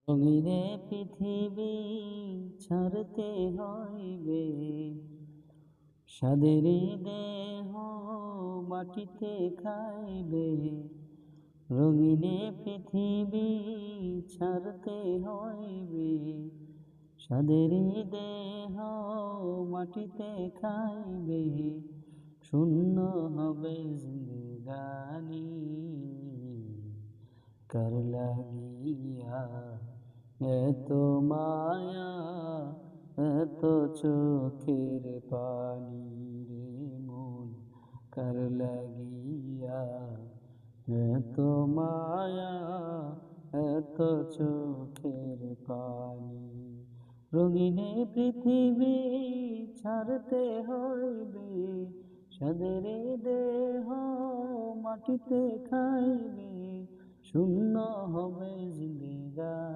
রঙিনে পৃথিবী ছাড়তে হইবে, সাদের দেহ মাটিতে খাইবে। রঙিনে পৃথিবী ছাড়তে হইবে, সাদের দেহ মাটিতে খাইবে। শূন্য হবে জিন্দেগানি, কার লাগিয়া এত মায়া, এত চোখের পানি রে মন, কার লাগিয়া এত মায়া, এত চোখের পানি। রঙিনে পৃথিবী ছাড়তে হইবে, সাদের দেহ মাটিতে খাইবে। শূন্য হবে জিন্দেগানি।